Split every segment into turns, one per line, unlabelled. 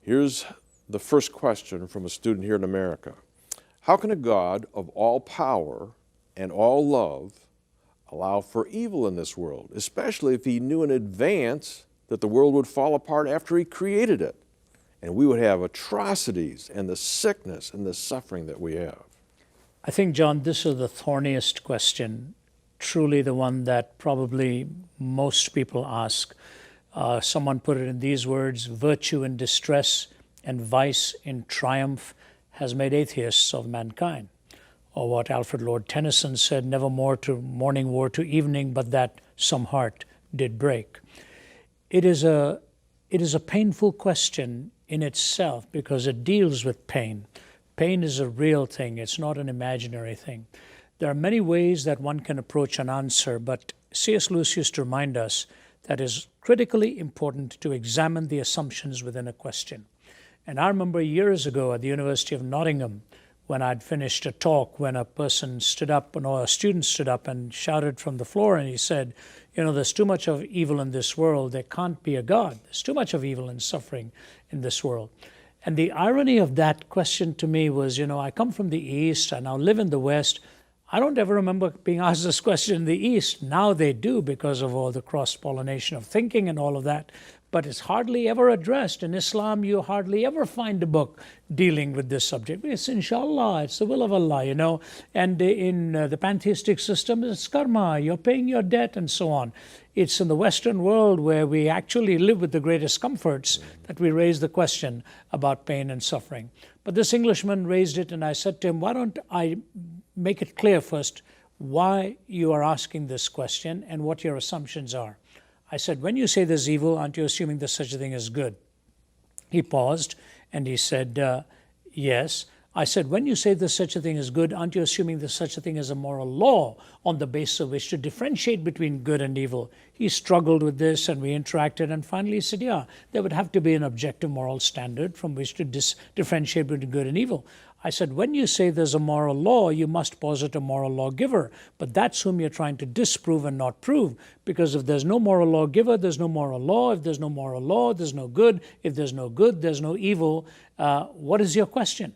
Here's the first question from a student here in America. How can a God of all power and all love allow for evil in this world, especially if he knew in advance that the world would fall apart after he created it, and we would have atrocities and the sickness and the suffering that we have?
I think, John, this is the thorniest question, truly the one that probably most people ask. Someone put it in these words: virtue in distress and vice in triumph has made atheists of mankind. Or what Alfred Lord Tennyson said, never more to morning wore to evening, but that some heart did break. It is a painful question in itself because it deals with pain. Pain is a real thing. It's not an imaginary thing. There are many ways that one can approach an answer, but C.S. Lewis used to remind us that it is critically important to examine the assumptions within a question. And I remember years ago at the University of Nottingham, when I'd finished a talk, when a person stood up, or a student stood up and shouted from the floor, and he said, you know, there's too much of evil in this world. There can't be a God. There's too much of evil and suffering in this world. And the irony of that question to me was, you know, I come from the East, I now live in the West. I don't ever remember being asked this question in the East. Now they do because of all the cross-pollination of thinking and all of that. But it's hardly ever addressed. In Islam, you hardly ever find a book dealing with this subject. It's inshallah, it's the will of Allah, you know. And in the pantheistic system, it's karma, you're paying your debt and so on. It's in the Western world where we actually live with the greatest comforts that we raise the question about pain and suffering. But this Englishman raised it, and I said to him, why don't I make it clear first why you are asking this question and what your assumptions are. I said, when you say there's evil, aren't you assuming there's such a thing as good? He paused and he said, yes. I said, when you say there's such a thing as good, aren't you assuming there's such a thing as a moral law on the basis of which to differentiate between good and evil? He struggled with this and we interacted, and finally he said, yeah, there would have to be an objective moral standard from which to differentiate between good and evil. I said, when you say there's a moral law, you must posit a moral lawgiver, but that's whom you're trying to disprove and not prove, because if there's no moral lawgiver, there's no moral law. If there's no moral law, there's no good. If there's no good, there's no evil. What is your question?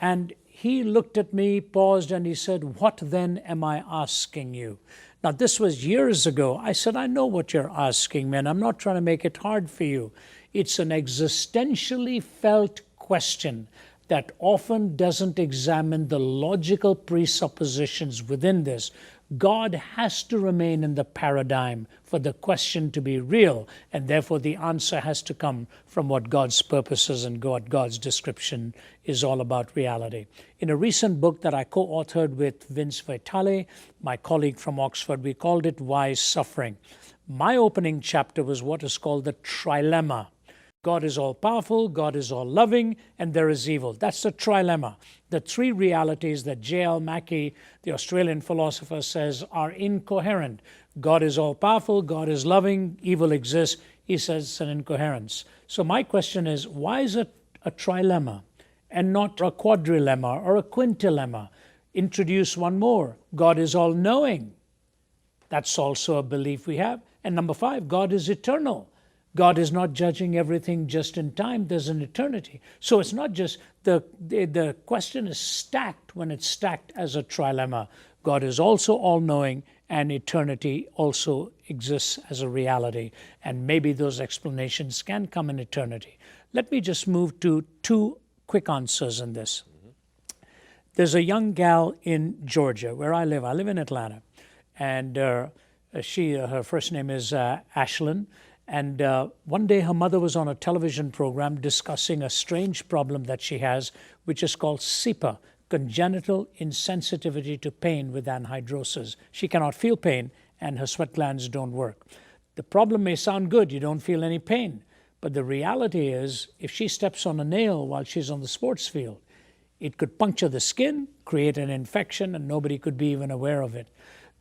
And he looked at me, paused, and he said, what then am I asking you? Now, this was years ago. I said, I know what you're asking, man. I'm not trying to make it hard for you. It's an existentially felt question that often doesn't examine the logical presuppositions within this. God has to remain in the paradigm for the question to be real, and therefore the answer has to come from what God's purposes and God's description is all about reality. In a recent book that I co-authored with Vince Vitale, my colleague from Oxford, we called it Why Suffering. My opening chapter was what is called the trilemma. God is all-powerful, God is all-loving, and there is evil. That's the trilemma. The three realities that J.L. Mackie, the Australian philosopher, says are incoherent. God is all-powerful, God is loving, evil exists. He says it's an incoherence. So my question is, why is it a trilemma and not a quadrilemma or a quintilemma? Introduce one more. God is all-knowing. That's also a belief we have. And number 5, God is eternal. God is not judging everything just in time. There's an eternity. So it's not just the question is stacked when it's stacked as a trilemma. God is also all-knowing, and eternity also exists as a reality. And maybe those explanations can come in eternity. Let me just move to 2 quick answers in this. There's a young gal in Georgia where I live. I live in Atlanta. And her first name is Ashlyn. And one day her mother was on a television program discussing a strange problem that she has, which is called CIPA, congenital insensitivity to pain with anhidrosis. She cannot feel pain and her sweat glands don't work. The problem may sound good, you don't feel any pain. But the reality is, if she steps on a nail while she's on the sports field, it could puncture the skin, create an infection, and nobody could be even aware of it.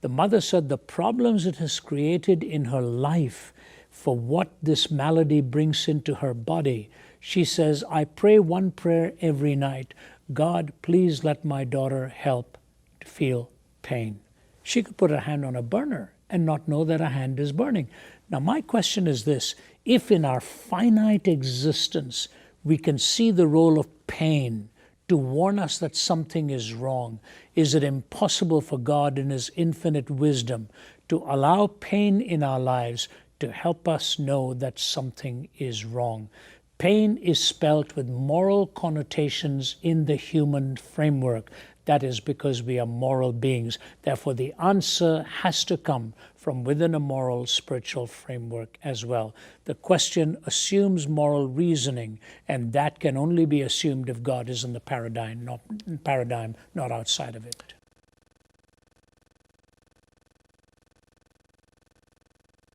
The mother said the problems it has created in her life for what this malady brings into her body. She says, I pray one prayer every night. God, please let my daughter help to feel pain. She could put her hand on a burner and not know that her hand is burning. Now, my question is this: if in our finite existence we can see the role of pain to warn us that something is wrong, is it impossible for God in His infinite wisdom to allow pain in our lives to help us know that something is wrong? Pain is spelt with moral connotations in the human framework. That is because we are moral beings. Therefore, the answer has to come from within a moral, spiritual framework as well. The question assumes moral reasoning, and that can only be assumed if God is in the paradigm, not outside of it.